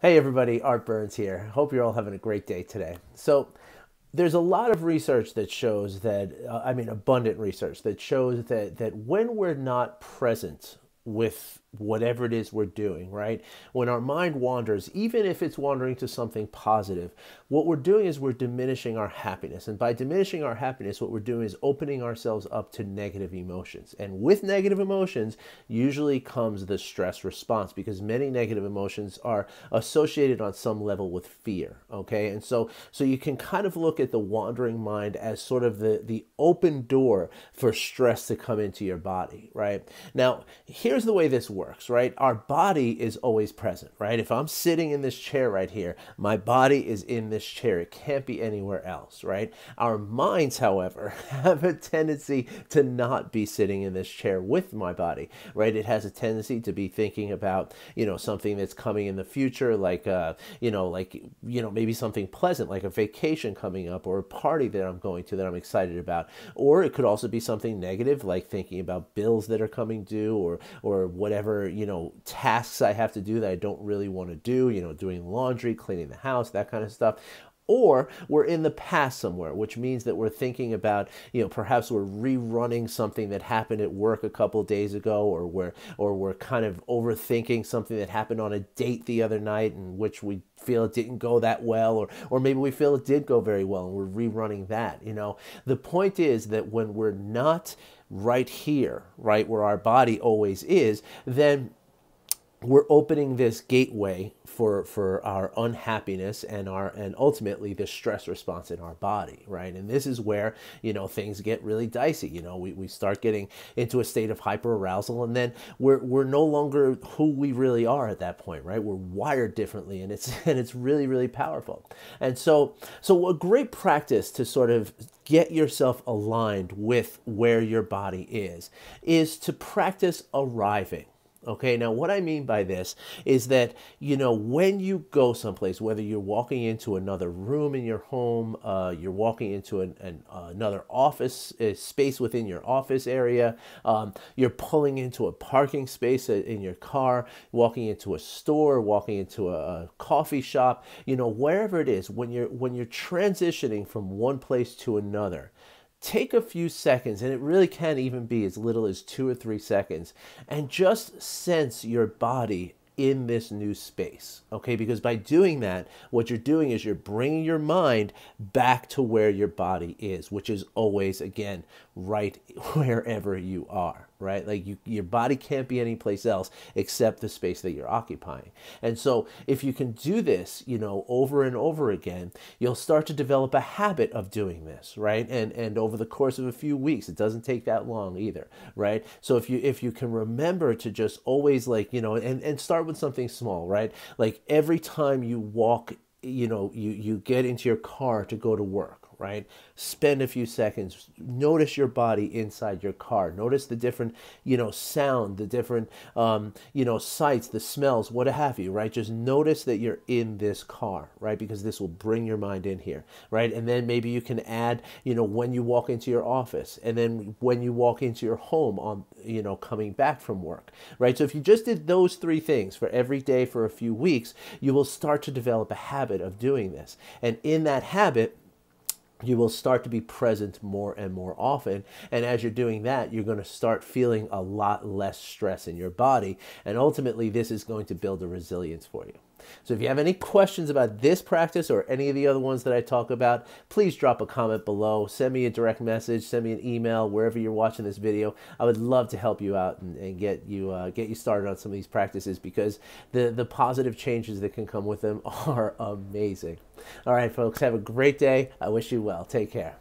Hey everybody, Art Burns here. Hope you're all having a great day today. So, there's a lot of research that shows that, abundant research that shows that when we're not present with whatever it is we're doing, right? When our mind wanders, even if it's wandering to something positive, what we're doing is we're diminishing our happiness. And by diminishing our happiness, what we're doing is opening ourselves up to negative emotions. And with negative emotions, usually comes the stress response because many negative emotions are associated on some level with fear, okay? And so you can kind of look at the wandering mind as sort of the open door for stress to come into your body, right? Now, here's the way this works, right? Our body is always present, right? If I'm sitting in this chair right here, my body is in this chair. It can't be anywhere else, right? Our minds, however, have a tendency to not be sitting in this chair with my body, right? It has a tendency to be thinking about, something that's coming in the future, maybe something pleasant, like a vacation coming up or a party that I'm going to that I'm excited about. Or it could also be something negative, like thinking about bills that are coming due or whatever, tasks I have to do that I don't really want to do, doing laundry, cleaning the house, that kind of stuff. Or we're in the past somewhere, which means that we're thinking about, perhaps we're rerunning something that happened at work a couple of days ago, or we're kind of overthinking something that happened on a date the other night in which we feel it didn't go that well, or maybe we feel it did go very well and we're rerunning that. The point is that when we're not right here, right where our body always is, then we're opening this gateway for our unhappiness and ultimately the stress response in our body, right? And this is where things get really dicey. We start getting into a state of hyperarousal, and then we're no longer who we really are at that point, right? We're wired differently, and it's really, really powerful. And so a great practice to sort of get yourself aligned with where your body is to practice arriving. Okay, now what I mean by this is that, when you go someplace, whether you're walking into another room in your home, you're walking into another office space within your office area, you're pulling into a parking space in your car, walking into a store, walking into a coffee shop, wherever it is, when you're transitioning from one place to another, take a few seconds, and it really can even be as little as 2 or 3 seconds, and just sense your body in this new space, okay? Because by doing that, what you're doing is you're bringing your mind back to where your body is, which is always, again, right wherever you are, right? Like your body can't be anyplace else except the space that you're occupying. And so if you can do this, over and over again, you'll start to develop a habit of doing this, right? And over the course of a few weeks, it doesn't take that long either, right? So if you can remember to just always and start with something small, right? Like every time you walk, you get into your car to go to work, right? Spend a few seconds. Notice your body inside your car. Notice the different, sound, the different, sights, the smells, what have you, right? Just notice that you're in this car, right? Because this will bring your mind in here, right? And then maybe you can add, when you walk into your office, and then when you walk into your home on, coming back from work, right? So if you just did those three things for every day for a few weeks, you will start to develop a habit of doing this. And in that habit, you will start to be present more and more often. And as you're doing that, you're going to start feeling a lot less stress in your body. And ultimately, this is going to build a resilience for you. So if you have any questions about this practice or any of the other ones that I talk about, please drop a comment below. Send me a direct message, send me an email, wherever you're watching this video. I would love to help you out and get you started on some of these practices, because the positive changes that can come with them are amazing. All right, folks, have a great day. I wish you well. Take care.